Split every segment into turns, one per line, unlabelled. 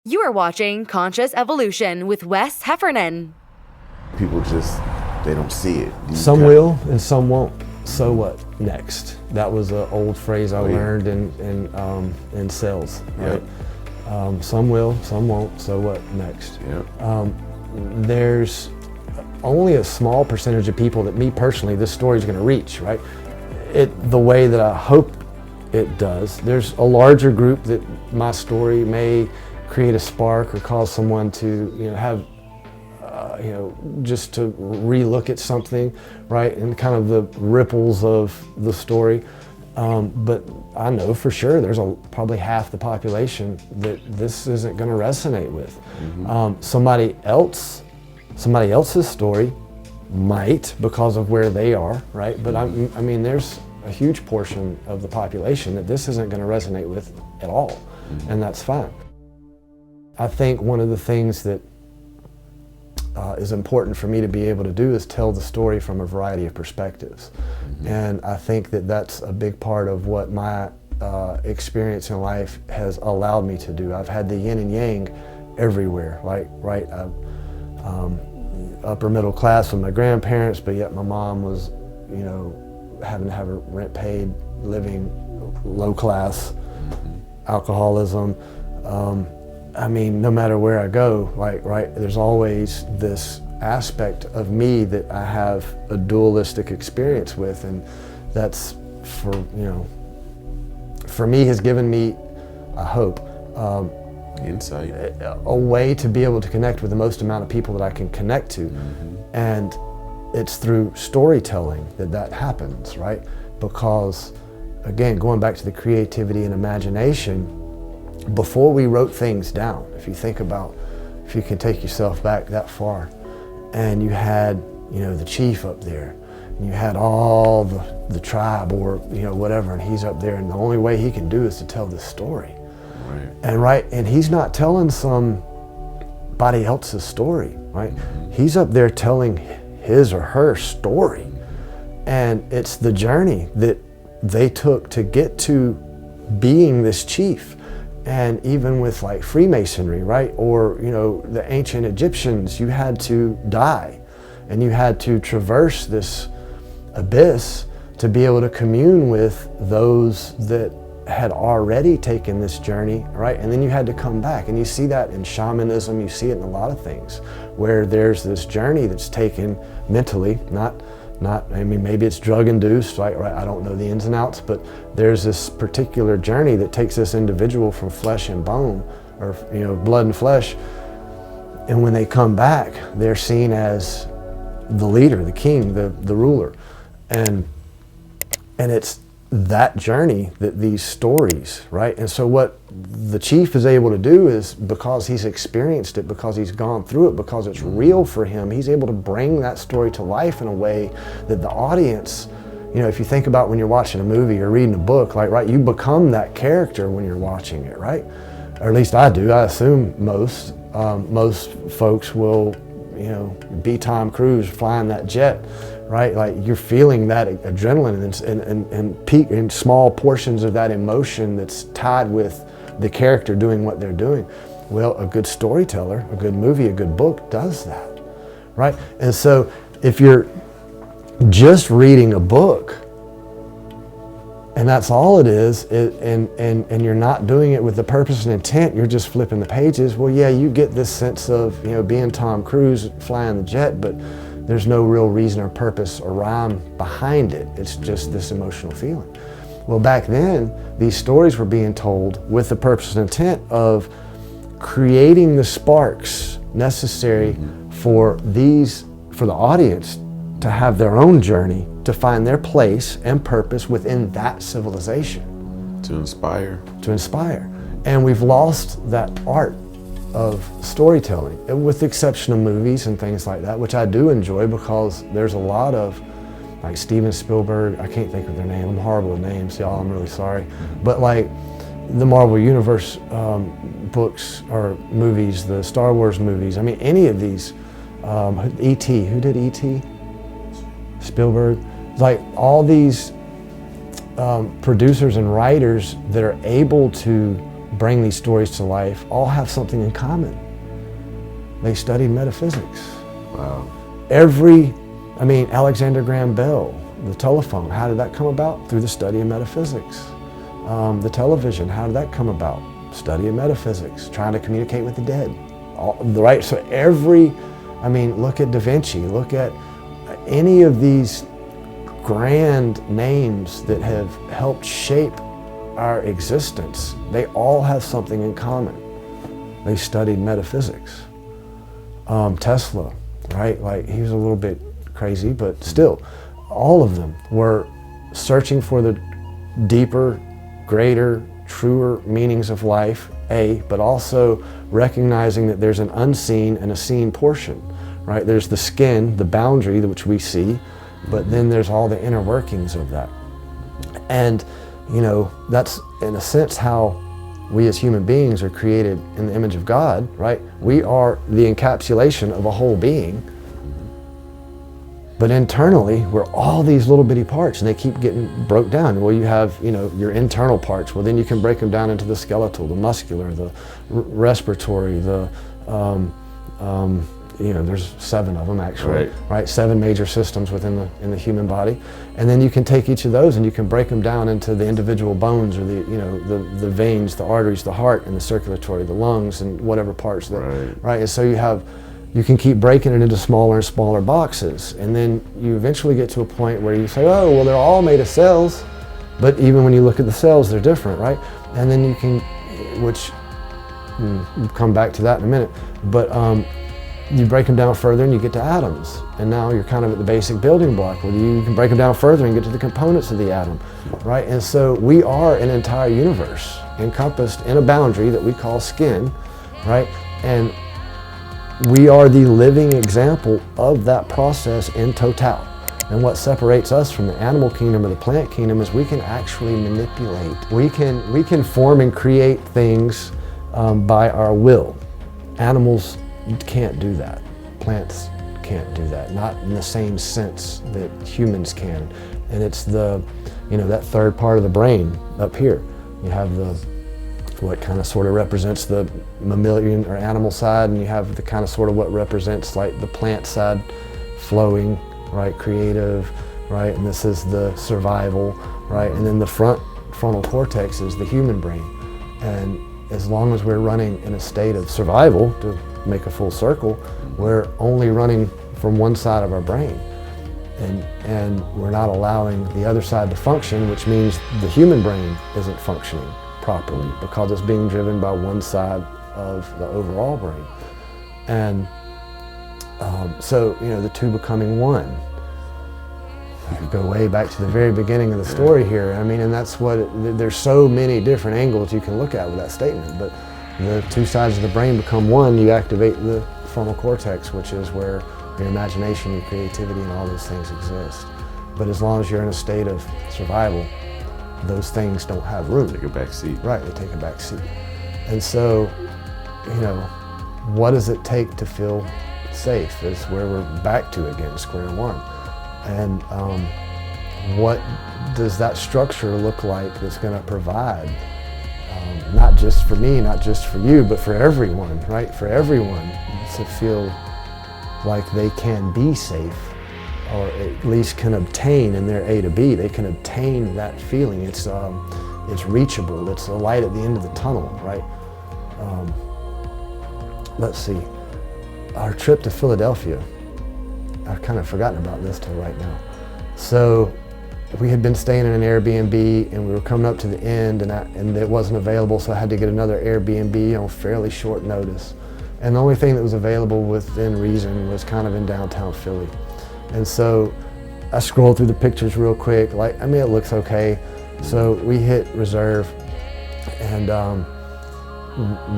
You are watching Conscious Evolution with Wes Heffernan.
People just, they don't see it.
Some will and some won't. So what next? That was an old phrase I learned in sales, right? Some will, some won't, so what next? There's only a small percentage of people that me personally, this story is gonna reach, right? The way that I hope it does. There's a larger group that my story may create a spark or cause someone to, have, just to relook at something, right? And kind of the ripples of the story. But I know for sure there's probably half the population that this isn't going to resonate with. Somebody else's story might, because of where they are, right? But I mean, there's a huge portion of the population that this isn't going to resonate with at all, and that's fine. I think one of the things that is important for me to be able to do is tell the story from a variety of perspectives. And I think that that's a big part of what my experience in life has allowed me to do. I've had the yin and yang everywhere, right? Upper middle class with my grandparents, but yet my mom was, having to have her rent paid, living low class, alcoholism. I mean, no matter where I go, right, there's always this aspect of me that I have a dualistic experience with, and that's for me has given me, I hope,
insight,
a way to be able to connect with the most amount of people that I can connect to. And it's through storytelling that happens, right? Because, again, going back to the creativity and imagination, before we wrote things down, if you think about, if you can take yourself back that far, and you had, the chief up there, and you had all the tribe or, whatever, and he's up there, and the only way he can do is to tell this story. And he's not telling somebody else's story, right? He's up there telling his or her story. And it's the journey that they took to get to being this chief. And even with like Freemasonry, right? Or, the ancient Egyptians, you had to die and you had to traverse this abyss to be able to commune with those that had already taken this journey, right? And then you had to come back, and you see that in shamanism, you see it in a lot of things, where there's this journey that's taken mentally, maybe it's drug induced, right? I don't know the ins and outs, but there's this particular journey that takes this individual from flesh and bone, or blood and flesh, and when they come back, they're seen as the leader, the king, the ruler, and it's that journey that these stories, right? And so what the chief is able to do is, because he's experienced it, because he's gone through it, because it's real for him, he's able to bring that story to life in a way that the audience, if you think about when you're watching a movie or reading a book, right, you become that character when you're watching it, right? Or at least I do. I assume most folks will, be Tom Cruise flying that jet, right? Like, you're feeling that adrenaline and peak in small portions of that emotion that's tied with the character doing what they're doing. Well, a good storyteller, a good movie, a good book does that, right? And so if you're just reading a book and that's all it is, and you're not doing it with the purpose and intent, you're just flipping the pages, well, yeah, you get this sense of, being Tom Cruise flying the jet, but there's no real reason or purpose or rhyme behind it. It's just this emotional feeling. Well, back then, these stories were being told with the purpose and intent of creating the sparks necessary for the audience to have their own journey, to find their place and purpose within that civilization.
To inspire.
And we've lost that art of storytelling, with the exception of movies and things like that, which I do enjoy, because there's a lot of, like Steven Spielberg, I can't think of their name, I'm horrible with names, y'all, I'm really sorry, but like the Marvel Universe books or movies, the Star Wars movies, I mean, any of these, E.T., who did E.T.? Spielberg. Like all these producers and writers that are able to bring these stories to life all have something in common. They studied metaphysics.
Wow.
Alexander Graham Bell, the telephone, how did that come about? Through the study of metaphysics. The television, how did that come about? Study of metaphysics, trying to communicate with the dead. Right? So look at Da Vinci, look at any of these grand names that have helped shape our existence. They all have something in common. They studied metaphysics. Tesla, right? Like, he was a little bit crazy, but still, all of them were searching for the deeper, greater, truer meanings of life, but also recognizing that there's an unseen and a seen portion, right? There's the skin, the boundary, which we see, but then there's all the inner workings of that. And, that's in a sense how we as human beings are created in the image of God, right? We are the encapsulation of a whole being. But internally, we're all these little bitty parts, and they keep getting broke down. Well, you have, your internal parts. Well, then you can break them down into the skeletal, the muscular, the respiratory, there's 7 of them actually, right? 7 major systems within the human body, and then you can take each of those and you can break them down into the individual bones, or the veins, the arteries, the heart, and the circulatory, the lungs, and whatever parts that, right? And so you can keep breaking it into smaller and smaller boxes, and then you eventually get to a point where you say, oh, well, they're all made of cells, but even when you look at the cells, they're different, right? And then you can, which we'll come back to that in a minute, but you break them down further and you get to atoms, and now you're kind of at the basic building block. Well, you can break them down further and get to the components of the atom, right? And so we are an entire universe encompassed in a boundary that we call skin, right? And we are the living example of that process in total. And what separates us from the animal kingdom or the plant kingdom is we can actually manipulate. We can form and create things by our will. Animals can't do that. Plants can't do that, not in the same sense that humans can. And it's that third part of the brain up here. You have what kind of sort of represents the mammalian or animal side, and you have the kind of sort of what represents like the plant side, flowing, right, creative, right, and this is the survival, right, and then the frontal cortex is the human brain. And as long as we're running in a state of survival, to make a full circle, we're only running from one side of our brain, and we're not allowing the other side to function, which means the human brain isn't functioning properly because it's being driven by one side of the overall brain. And so the two becoming one. I could go way back to the very beginning of the story here. And that's there's so many different angles you can look at with that statement, but the two sides of the brain become one. You activate the frontal cortex, which is where your imagination, your creativity, and all those things exist. But as long as you're in a state of survival, those things don't have room.
Take a back seat.
Right, they take a back seat. And so, what does it take to feel safe is where we're back to again, square one. And what does that structure look like that's going to provide, not just for me, not just for you, but for everyone, right? For everyone to feel like they can be safe, or at least can obtain in their A to B. They can obtain that feeling. It's reachable. It's a light at the end of the tunnel, right? Let's see. Our trip to Philadelphia, I've kind of forgotten about this till right now. So we had been staying in an Airbnb, and we were coming up to the end, and it wasn't available, so I had to get another Airbnb on fairly short notice. And the only thing that was available within reason was kind of in downtown Philly. And so I scrolled through the pictures real quick, it looks okay. So we hit reserve, and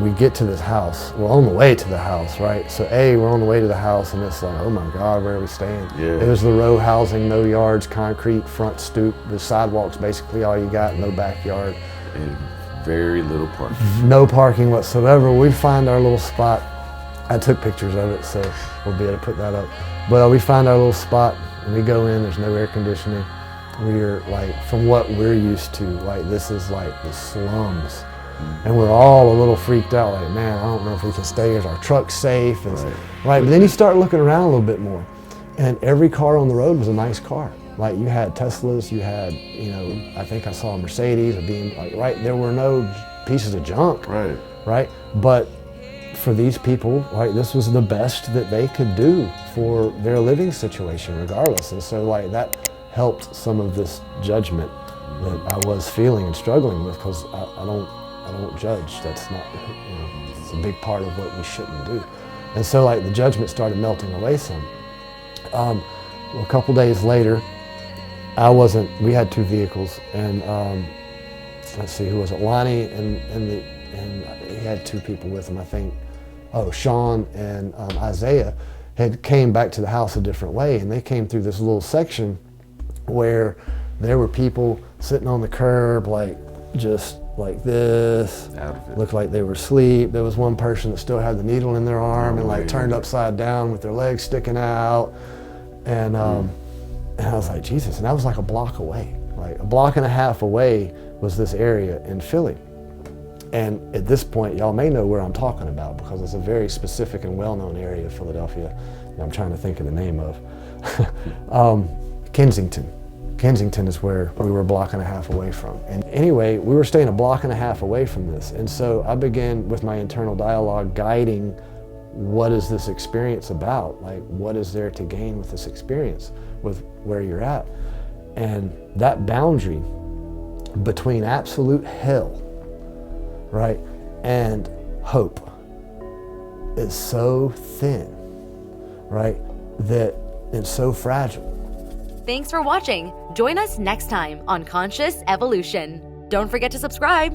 we get to this house. We're on the way to the house, right? So we're on the way to the house, and it's like, oh my God, where are we staying?
Yeah.
It was the row housing, no yards, concrete, front stoop. The sidewalk's basically all you got, no backyard.
And very little parking.
No parking whatsoever. We find our little spot. I took pictures of it, so we'll be able to put that up. But we find our little spot, and we go in, there's no air conditioning. We're from what we're used to, this is like the slums. And we're all a little freaked out, like, man, I don't know if we can stay. Is our truck safe? Right. But then you start looking around a little bit more, and every car on the road was a nice car. Like, you had Teslas, you had, I think I saw a Mercedes, a BMW, right? There were no pieces of junk, right? But for these people, right, this was the best that they could do for their living situation regardless. And so, like, that helped some of this judgment that I was feeling and struggling with, because I don't judge. That's not, it's a big part of what we shouldn't do. And so, like, the judgment started melting away some. A couple days later, we had 2 vehicles, and let's see, who was it? Lonnie and he had 2 people with him, I think. Oh, Sean and Isaiah had came back to the house a different way, and they came through this little section where there were people sitting on the curb, like, just like this, looked like they were asleep. There was one person that still had the needle in their arm and, like, turned upside down with their legs sticking out. And I was like, Jesus. And I was like a block away. Like, a block and a half away was this area in Philly. And at this point, y'all may know where I'm talking about, because it's a very specific and well-known area of Philadelphia that I'm trying to think of the name of. Kensington. Kensington is where we were a block and a half away from. And anyway, we were staying a block and a half away from this. And so I began with my internal dialogue guiding, what is this experience about? Like, what is there to gain with this experience, with where you're at? And that boundary between absolute hell, right, and hope is so thin, right, that it's so fragile.
Thanks for watching. Join us next time on Conscious Evolution. Don't forget to subscribe.